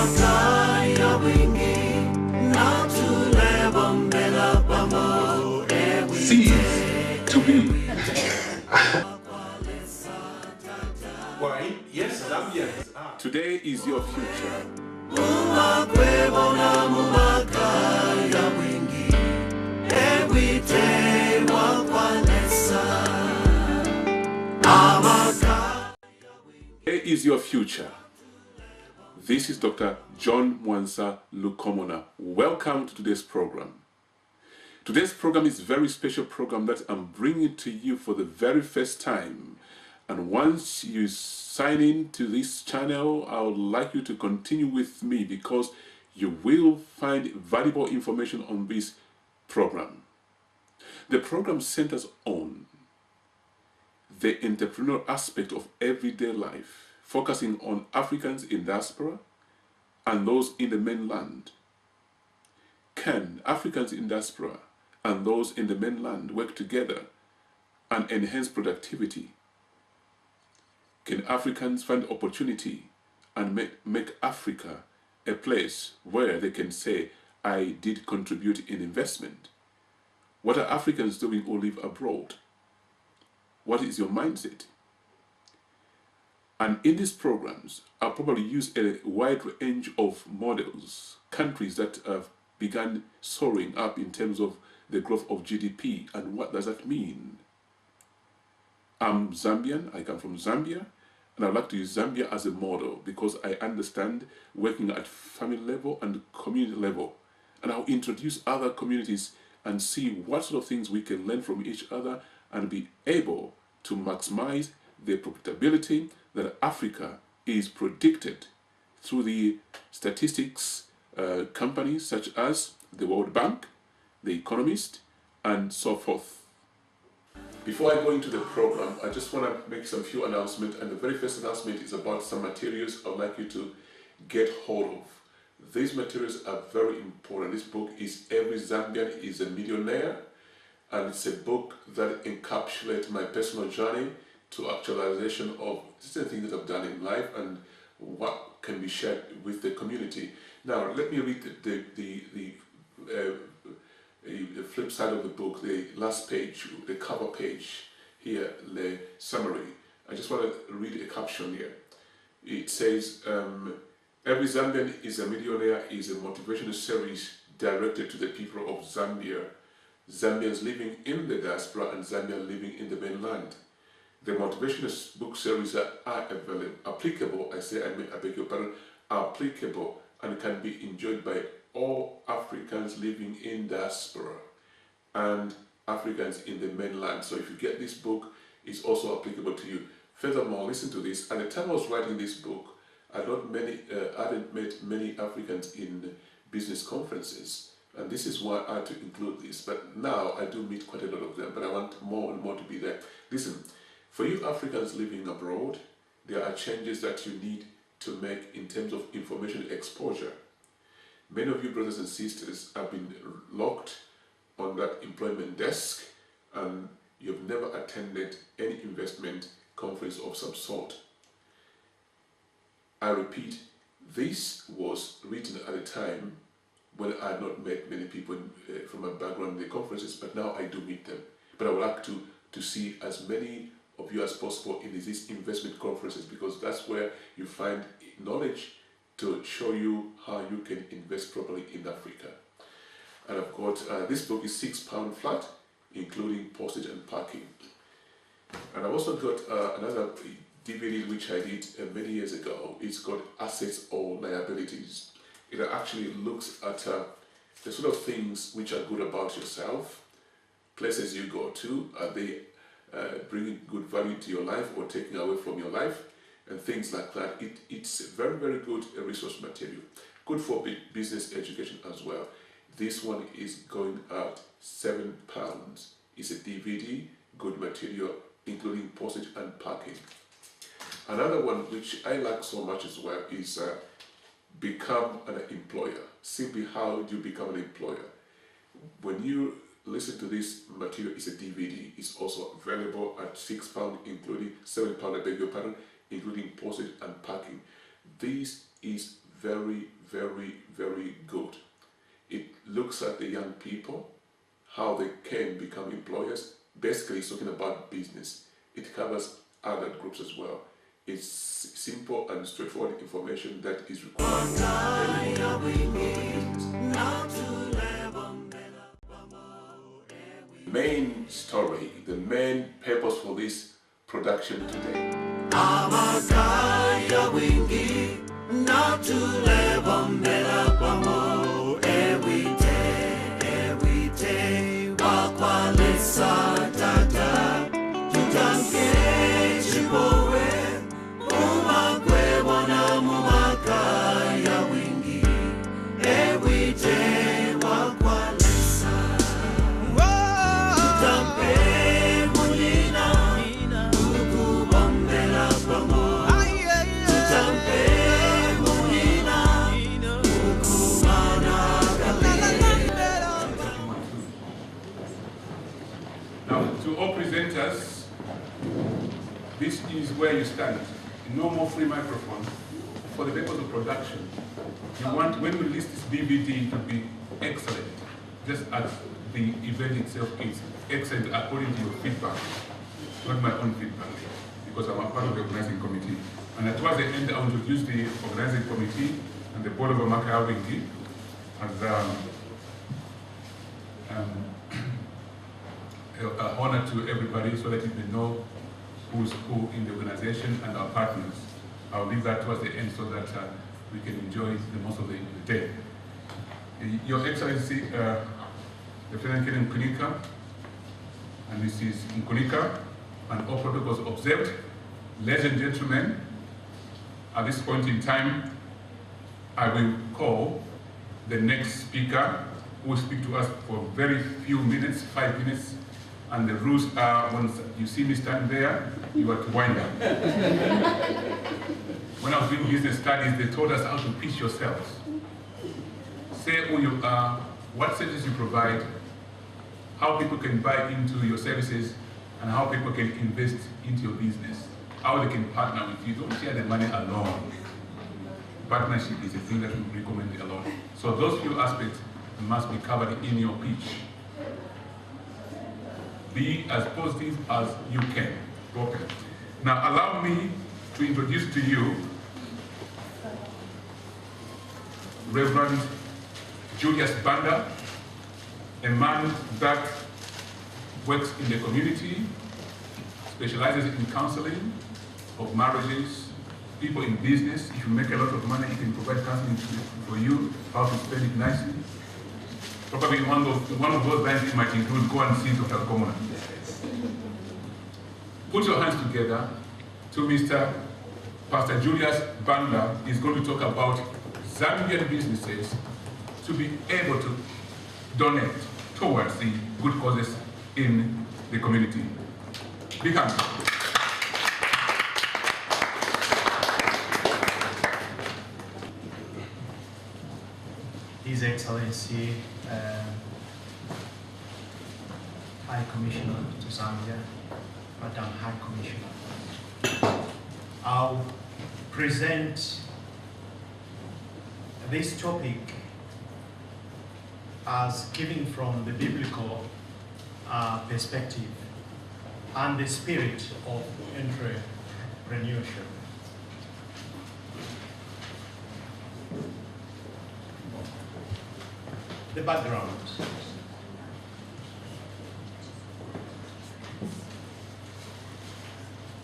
makaya wingi na tuleba mbela pamo ZTRB. Why? Yes, Zambia is. Today is your future. umakwebona mumakaya wingi ewite wakwalesa amakaya. Today is your future. This is Dr. John Mwansa Lukomona. Welcome to today's program. Today's program is a very special program that I'm bringing to you for the very first time. And once you sign in to this channel, I would like you to continue with me because you will find valuable information on this program. The program centers on the entrepreneurial aspect of everyday life, focusing on Africans in diaspora and those in the mainland. Can Africans in diaspora and those in the mainland work together and enhance productivity? Can Africans find opportunity and make Africa a place where they can say, I did contribute in investment? What are Africans doing who live abroad? What is your mindset? And in these programs, I'll probably use a wide range of models, countries that have begun soaring up in terms of the growth of GDP. And what does that mean? I'm Zambian, I come from Zambia, and I'd like to use Zambia as a model because I understand working at family level and community level. And I'll introduce other communities and see what sort of things we can learn from each other and be able to maximize the profitability that Africa is predicted through the statistics companies such as the World Bank, The Economist, and so forth. Before I go into the program, I just want to make some few announcements, and the very first announcement is about some materials I would like you to get hold of. These materials are very important. This book is Every Zambian is a Millionaire, and it's a book that encapsulates my personal journey to actualization of certain things that I've done in life and what can be shared with the community. Now, let me read the flip side of the book, the last page, the cover page here, the summary. I just want to read a caption here. It says, Every Zambian is a Millionaire is a motivational series directed to the people of Zambia, Zambians living in the diaspora and Zambia living in the mainland. The motivational book series are applicable, I beg your pardon, applicable and can be enjoyed by all Africans living in diaspora and Africans in the mainland. So if you get this book, it's also applicable to you. Furthermore, listen to this. At the time I was writing this book, I hadn't met many Africans in business conferences, and this is why I had to include this. But now I do meet quite a lot of them, but I want more and more to be there. Listen, for you Africans living abroad, there are changes that you need to make in terms of information exposure. Many of you brothers and sisters have been locked on that employment desk and you've never attended any investment conference of some sort. I repeat, this was written at a time when I had not met many people from my background in the conferences, but now I do meet them. But I would like to see as many of you as possible in these investment conferences because that's where you find knowledge to show you how you can invest properly in Africa. And I've got, this book is £6 flat, including postage and parking. And I've also got another DVD which I did many years ago. It's called Assets or Liabilities. It actually looks at the sort of things which are good about yourself, places you go to, are they bringing good value to your life or taking away from your life, and things like that. It's very, very good resource material. Good for business education as well. This one is going at £7. It's a DVD, good material, including postage and parking. Another one which I like so much as well is Become an Employer. Simply how do you become an employer? When you listen to this material, it's a DVD. It's also available at £6, including £7, I beg your pardon, including postage and packing. This is very, very, very good. It looks at the young people, how they can become employers. Basically, it's talking about business. It covers other groups as well. It's simple and straightforward information that is required. The main story, the main purpose for this production today. Amakaya wingi na tulebombela pamo ewite wakwalesa tata tutanke chipowe umakwe wana mumakaya wingi ewite wakwalesa tutampe mulina ukubombela pamo tutampe mulina ukumana Now, to all presenters, this is where you stand. No more free microphone. For the purpose of production, you want, when we release this DVD, to be excellent, just as the event itself is excellent according to your feedback, not my own feedback, because I'm a part of the organizing committee. And towards the end, I'll introduce the organizing committee and the board of Amaka Wingi as an honor to everybody, so that you can know who's who in the organization and our partners. I'll leave that towards the end so that we can enjoy the most of the day. Your Excellency, Lieutenant Colonel Nkunika, and Mrs. Nkunika, and all protocols observed. Ladies and gentlemen, at this point in time, I will call the next speaker, who will speak to us for very few minutes, 5 minutes. And the rules are, once you see me stand there, you are to wind up. When I was doing business studies, they told us how to pitch yourselves. Say who you are, what services you provide, how people can buy into your services, and how people can invest into your business, how they can partner with you. Don't share the money alone. Partnership is a thing that we recommend a lot. So those few aspects must be covered in your pitch. Be as positive as you can. Okay. Now allow me to introduce to you Reverend Julius Banda, a man that works in the community, specializes in counseling of marriages, people in business. If you make a lot of money, he can provide counseling for you, how to spend it nicely. Probably one of those lines it might include go and see Dr. Komona. Put your hands together to Mr. Pastor Julius Banda. Is going to talk about Zambian businesses to be able to donate towards the good causes in the community. Big hands. His Excellency, High Commissioner to Zambia, Madam High Commissioner. I'll present this topic as given from the biblical perspective and the spirit of entrepreneurship. The background.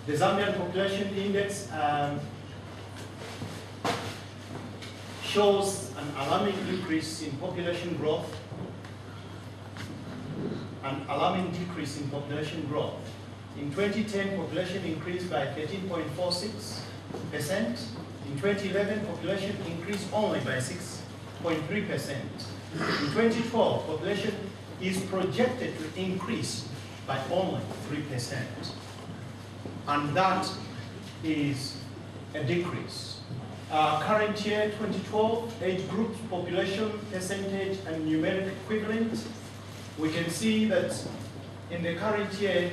The Zambian Population Index shows an alarming increase in population growth, an alarming decrease in population growth. In 2010, population increased by 13.46%. In 2011, population increased only by 6.3%. In 2012, population is projected to increase by only 3%. And that is a decrease. Current year, 2012, age group population percentage and numeric equivalent, we can see that in the current year,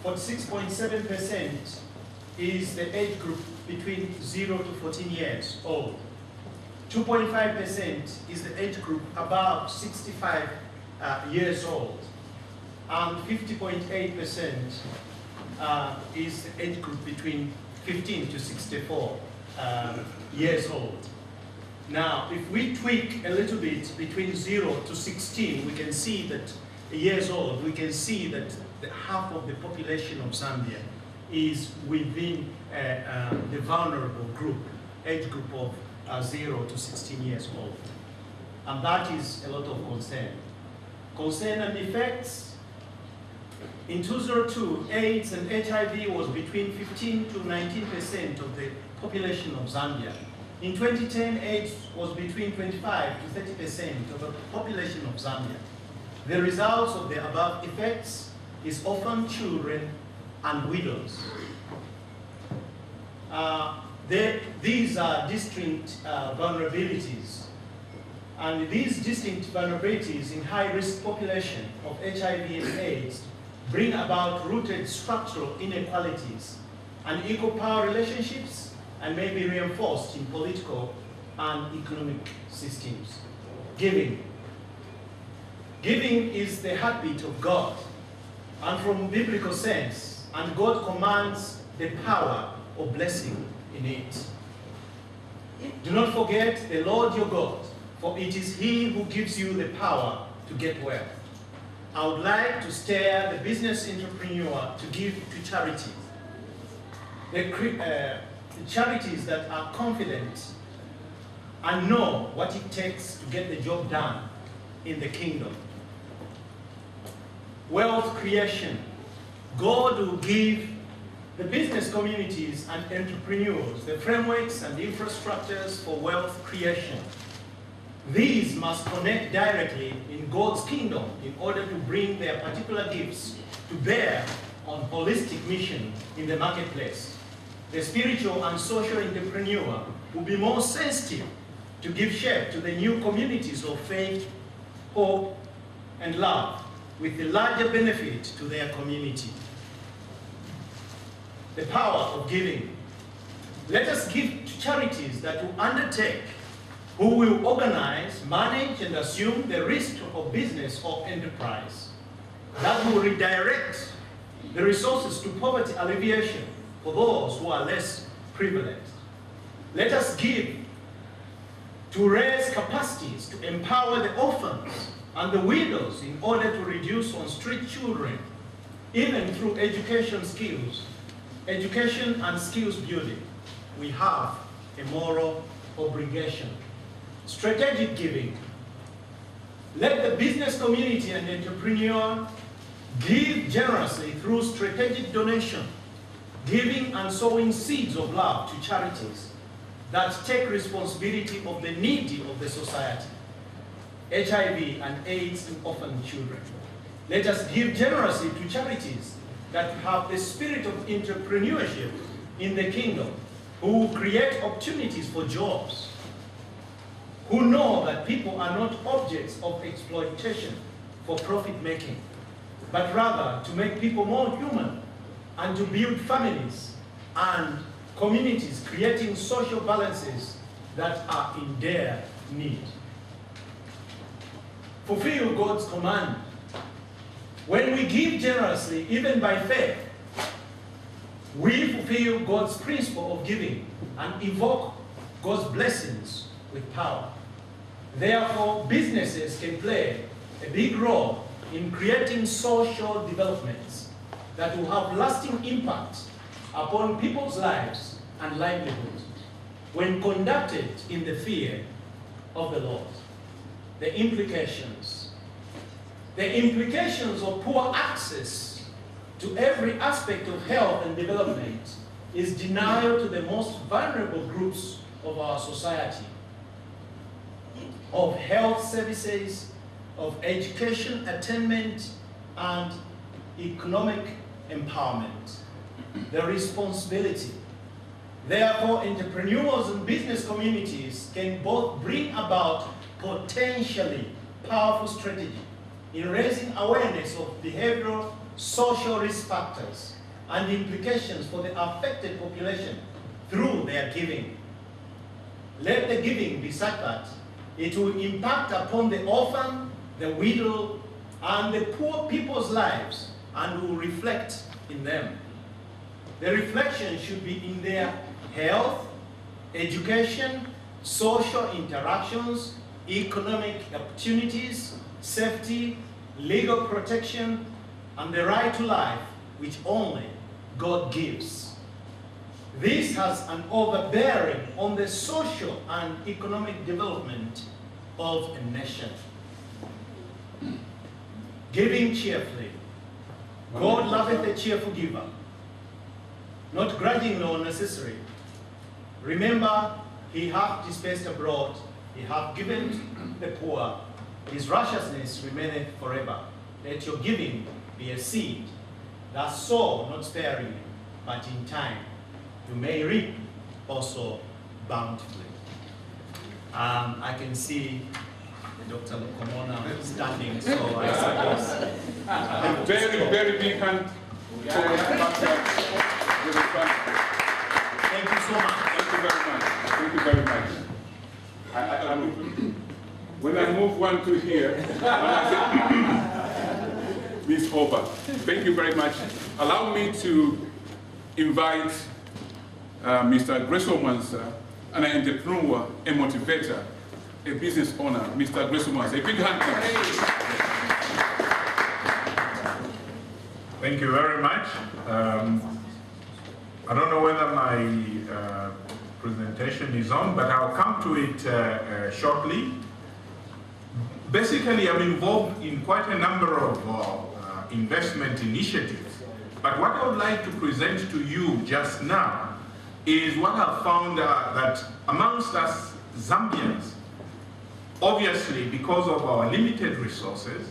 46.7% is the age group between 0 to 14 years old. 2.5% is the age group above 65 years old. And 50.8% is the age group between 15 to 64 years old. Now, if we tweak a little bit between 0 to 16, we can see that years old, we can see that half of the population of Zambia is within the vulnerable group, age group of 0 to 16 years old. And that is a lot of concern. Concern and effects. In 2002, AIDS and HIV was between 15 to 19% of the population of Zambia. In 2010, AIDS was between 25 to 30% of the population of Zambia. The results of the above effects is orphan children and widows. These are distinct vulnerabilities. And these distinct vulnerabilities in high-risk population of HIV and AIDS bring about rooted structural inequalities and equal power relationships, and may be reinforced in political and economic systems. Giving. Giving is the heartbeat of God, and from biblical sense, and God commands the power of blessing in it. Do not forget the Lord your God, for it is He who gives you the power to get wealth. I would like to stir the business entrepreneur to give to charity. The charities that are confident and know what it takes to get the job done in the kingdom. Wealth creation. God will give the business communities and entrepreneurs the frameworks and infrastructures for wealth creation. These must connect directly in God's kingdom in order to bring their particular gifts to bear on holistic mission in the marketplace. The spiritual and social entrepreneur will be more sensitive to give shape to the new communities of faith, hope, and love, with the larger benefit to their community. The power of giving. Let us give to charities that will undertake, who will organize, manage, and assume the risk of business or enterprise, that will redirect the resources to poverty alleviation for those who are less privileged. Let us give to raise capacities to empower the orphans and the widows in order to reduce on-street children, even through education and skills building. We have a moral obligation. Strategic giving. Let the business community and entrepreneur give generously through strategic donation, giving and sowing seeds of love to charities that take responsibility of the needy of the society, HIV and AIDS and orphan children. Let us give generously to charities that have the spirit of entrepreneurship in the kingdom, who create opportunities for jobs, who know that people are not objects of exploitation for profit making, but rather to make people more human and to build families and communities, creating social balances that are in their need. Fulfill God's command. When we give generously, even by faith, we fulfill God's principle of giving and evoke God's blessings with power. Therefore, businesses can play a big role in creating social developments that will have lasting impact upon people's lives and livelihoods when conducted in the fear of the Lord. The implications. The implications of poor access to every aspect of health and development is denial to the most vulnerable groups of our society, of health services, of education attainment, and economic empowerment. The responsibility. Therefore, entrepreneurs and business communities can both bring about potentially powerful strategy in raising awareness of behavioral, social risk factors and implications for the affected population through their giving. Let the giving be such that it will impact upon the orphan, the widow, and the poor people's lives, and will reflect in them. The reflection should be in their health, education, social interactions, economic opportunities, safety, legal protection, and the right to life, which only God gives. This has an overbearing on the social and economic development of a nation. Giving cheerfully. God loveth a cheerful giver, not grudging nor necessary. Remember, he hath dispersed abroad, he hath given the poor. His righteousness remaineth forever. Let your giving be a seed that sow not sparingly, but in time you may reap also bountifully. I can see Dr. Lukomona standing, so I suppose. A very, very big hand. Thank you so much. Thank you very much. Thank you very much. When I move one to here, Ms. Oba, thank you very much. Allow me to invite Mr. Gresomansa, an entrepreneur, a motivator, a business owner, Mr. Gresomansa. A big hand, please. Thank you very much. I don't know whether my presentation is on, but I'll come to it shortly. Basically, I'm involved in quite a number of investment initiatives. But what I would like to present to you just now is what I've found that amongst us Zambians, obviously because of our limited resources,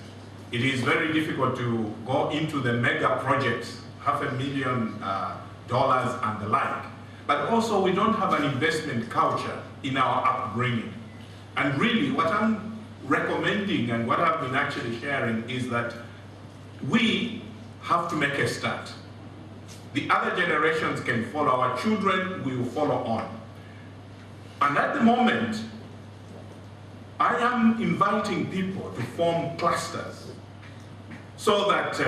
it is very difficult to go into the mega projects, $500,000 and the like. But also we don't have an investment culture in our upbringing. And really what I'm recommending and what I've been actually sharing is that we have to make a start. The other generations can follow, our children will follow on. And at the moment, I am inviting people to form clusters so that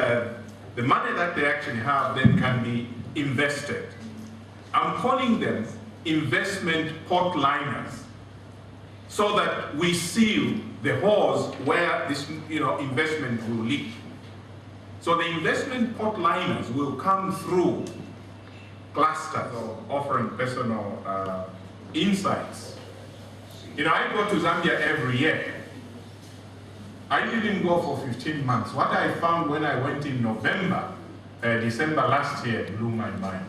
the money that they actually have then can be invested. I'm calling them investment port liners so that we seal the holes where this investment will leak. So the investment port liners will come through clusters offering personal insights. I go to Zambia every year. I didn't go for 15 months. What I found when I went in November, December last year blew my mind.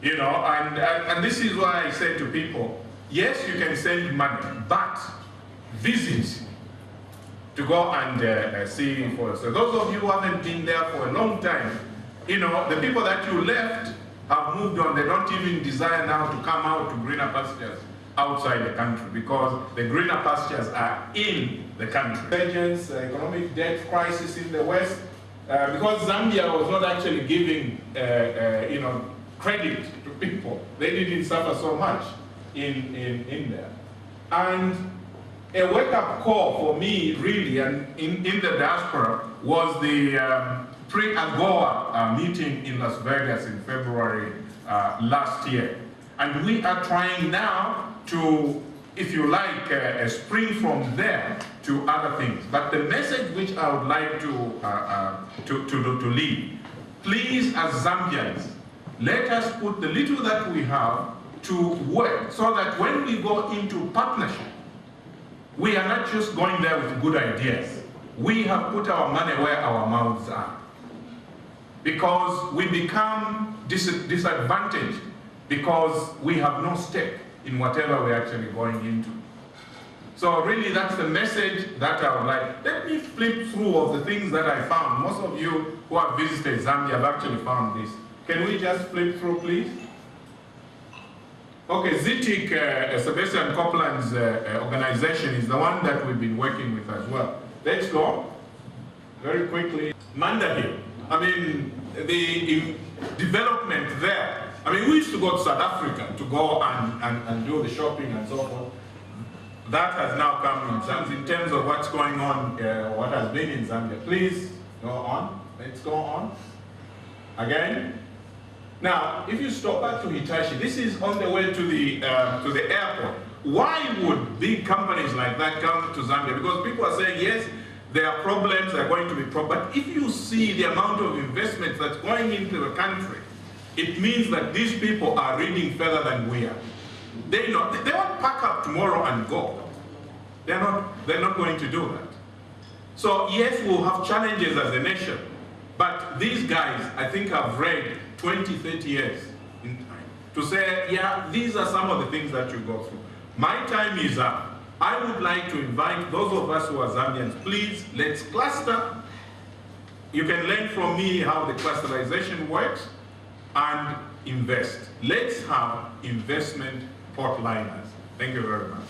And this is why I said to people, yes, you can send money, but visit to go and see for us. So those of you who haven't been there for a long time, the people that you left have moved on. They don't even desire now to come out to greener pastures outside the country because the greener pastures are in the country. Economic debt crisis in the West, because Zambia was not actually giving credit to people. They didn't suffer so much in there. And a wake-up call for me, really, and in the diaspora, was the pre-AGOA meeting in Las Vegas in February last year. And we are trying now to, if you like, spring from there to other things. But the message which I would like to leave, please, as Zambians, let us put the little that we have to work so that when we go into partnership, we are not just going there with good ideas. We have put our money where our mouths are. Because we become disadvantaged because we have no stake in whatever we're actually going into. So really that's the message that I would like. Let me flip through of the things that I found. Most of you who have visited Zambia have actually found this. Can we just flip through, please? Okay, ZTRB, Sebastian Copeland's organization is the one that we've been working with as well. Let's go very quickly. Mandeville, I mean, the development there I mean, we used to go to South Africa to go and do the shopping and so forth. That has now come in terms of what's going on, what has been in Zambia. Please go on. Let's go on. Again. Now, if you stop back to Hitachi, this is on the way to the airport. Why would big companies like that come to Zambia? Because people are saying, yes, there are problems, there are going to be problems. But if you see the amount of investment that's going into the country, it means that these people are reading further than we are. They won't pack up tomorrow and go. They're not going to do that. So yes, we'll have challenges as a nation, but these guys, I think, have read 20, 30 years in time to say, yeah, these are some of the things that you go through. My time is up. I would like to invite those of us who are Zambians, please, let's cluster. You can learn from me how the clusterization works and invest. Let's have investment portliners. Thank you very much.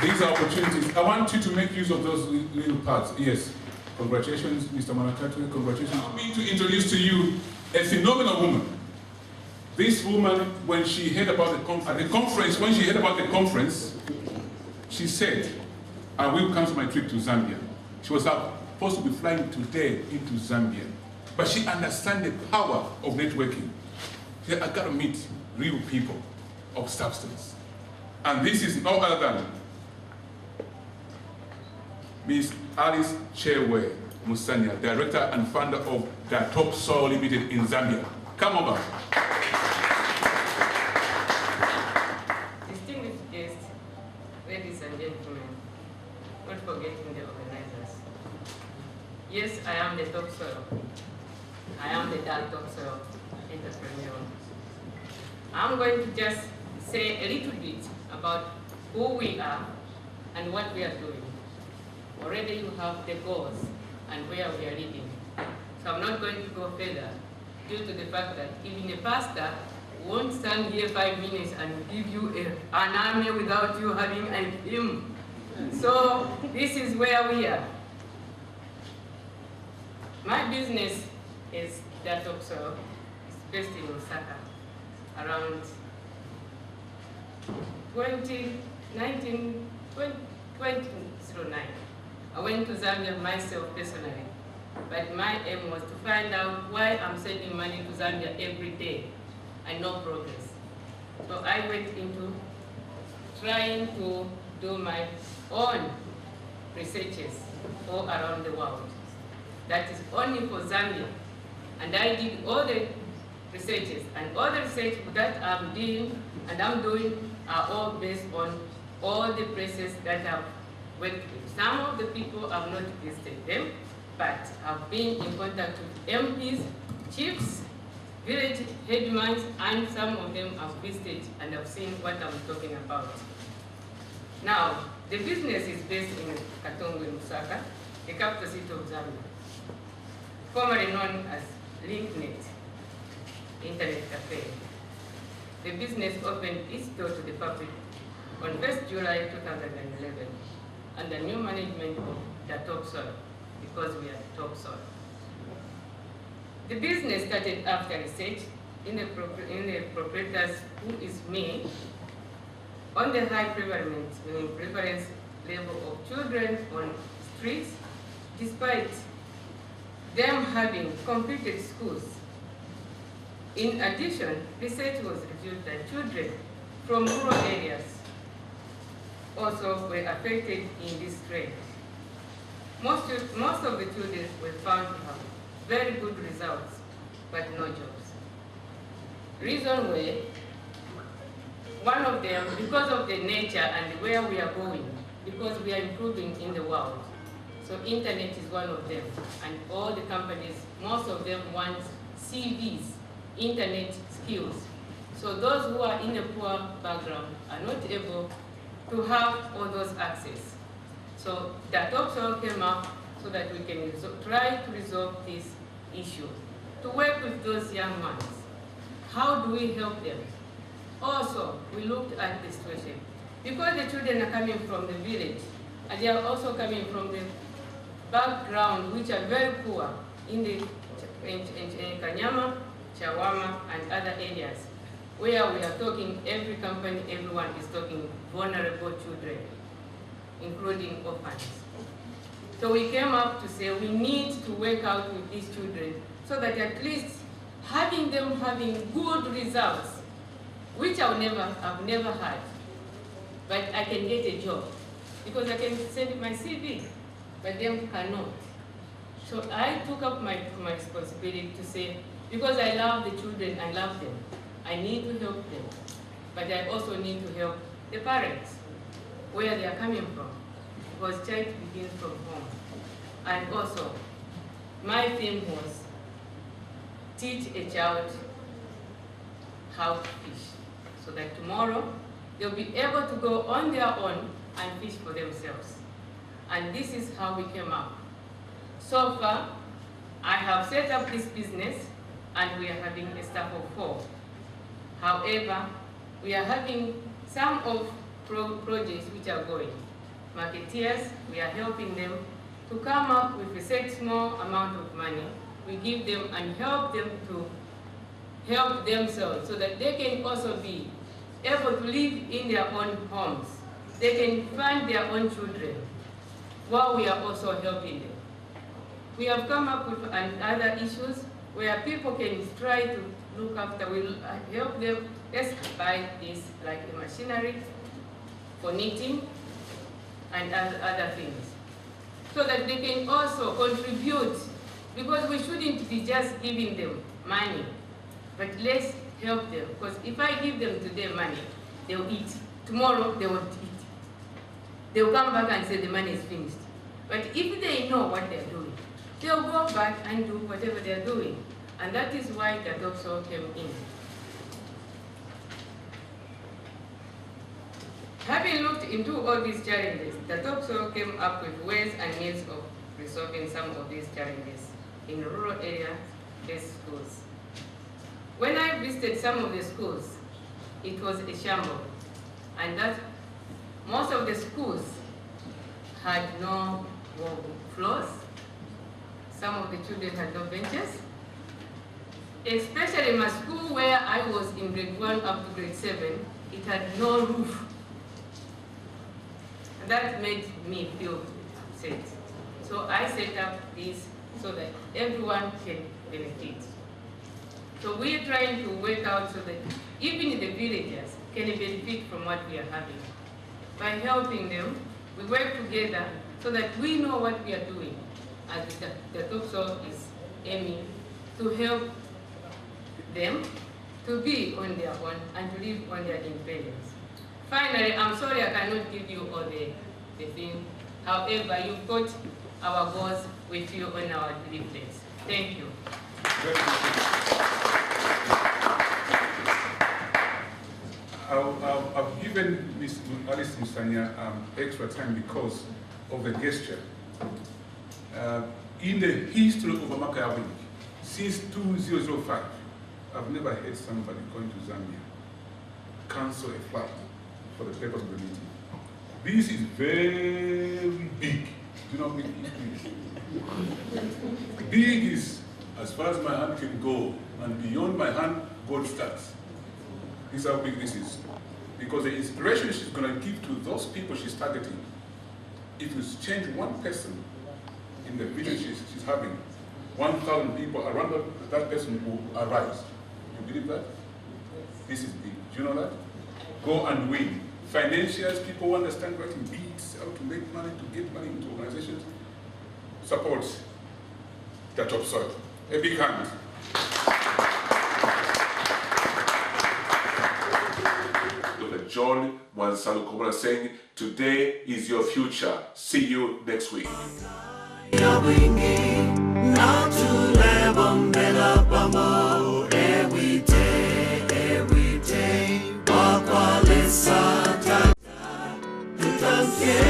These are opportunities. I want you to make use of those little parts. Yes. Congratulations, Mr. Manakatwe. Congratulations. Allow me to introduce to you a phenomenal woman. This woman, when she heard about the conference, she said, I will cancel my trip to Zambia. She was supposed to be flying today into Zambia. But she understands the power of networking. She said, I got to meet real people of substance. And this is no other than Ms. Alice Chewe Musanya, Director and Founder of the Top Soil Limited in Zambia. Come over. Distinguished guests, ladies and gentlemen, not forgetting the organizers. Yes, I am the top soil. I am the top soil entrepreneur. I'm going to just say a little bit about who we are and what we are doing. Already you have the goals and where we are leading. So I'm not going to go further due to the fact that even a pastor won't stand here 5 minutes and give you an army without you having a hymn. So this is where we are. My business is that of soil. It's based in Osaka around 2009. I went to Zambia myself personally, but my aim was to find out why I'm sending money to Zambia every day and no progress. So I went into trying to do my own researches all around the world. That is only for Zambia. And I did all the researches, and all the research that I'm doing are all based on all the places that I've worked with. Some of the people have not visited them, but have been in contact with MPs, chiefs, village headmans, and some of them have visited and have seen what I'm talking about. Now, the business is based in Katongo, Lusaka, the capital city of Zambia, formerly known as LinkNet Internet Cafe. The business opened its door to the public on 1st July 2011 under new management of the Top Soil, because we are Top Soil. The business started after research in the proprietors, who is me, on the high prevalence level of children on streets, despite them having completed schools. In addition, research was revealed that children from rural areas also were affected in this trend. Most of the children were found to have very good results, but no jobs. Reason were, one of them, because of the nature and where we are going, because we are improving in the world. So internet is one of them, and all the companies, most of them want CVs, internet skills. So those who are in a poor background are not able to have all those access. So the Top Soil came up so that we can try to resolve this issue, to work with those young ones. How do we help them? Also, we looked at the situation. Because the children are coming from the village, and they are also coming from the background which are very poor in the in Kanyama, Chawama, and other areas, where we are talking, every company, everyone is talking vulnerable children, including orphans. So we came up to say we need to work out with these children so that at least having them having good results, which I've never had, but I can get a job because I can send my CV, but them cannot. So I took up my responsibility to say, because I love the children, I love them, I need to help them, but I also need to help the parents, where they are coming from, because child begins from home. And also, my theme was teach a child how to fish, so that tomorrow they'll be able to go on their own and fish for themselves. And this is how we came up. So far, I have set up this business and we are having a staff of 4. However, we are having some of projects which are going. Marketeers, we are helping them to come up with a set small amount of money. We give them and help them to help themselves so that they can also be able to live in their own homes. They can fund their own children while we are also helping them. We have come up with other issues where people can try to look after, we'll help them. Let's buy this like a machinery for knitting and other things, so that they can also contribute, because we shouldn't be just giving them money, but let's help them, because if I give them today money, they'll eat. Tomorrow, they won't eat. They'll come back and say the money is finished. But if they know what they're doing, they'll go back and do whatever they're doing. And that is why that also came in. Having looked into all these challenges, that also came up with ways and means of resolving some of these challenges in rural area-based schools. When I visited some of the schools, it was a shambles, and that most of the schools had no floors. Some of the children had no benches. Especially my school where I was in grade 1 up to grade 7, it had no roof. And that made me feel upset. So I set up this so that everyone can benefit. So we are trying to work out so that even the villagers can benefit from what we are having. By helping them, we work together so that we know what we are doing, as the TOPSO is aiming to help them to be on their own and to live on their independence. Finally, I'm sorry I cannot give you all the thing. However, you've got our goals with you on our leaflets. Thank you. I've given Ms. Alice Musanya extra time because of the gesture. In the history of Amaka Week, since 2005, I've never heard somebody going to Zambia cancel a flight for the purpose of the meeting. This is very big. Do you know how big it is? Big is as far as my hand can go, and beyond my hand, God starts. This is how big this is. Because the inspiration she's going to give to those people she's targeting, if you change one person in the village she's having, 1,000 people around that person will arise. You believe that? This is big. Do you know that? Go and win. Financiers, people understand writing beats, how to make money, to get money into organizations. Support the topsoil. A big hand. Dr. John Mwansalu Komora saying, today is your future. See you next week. Yeah.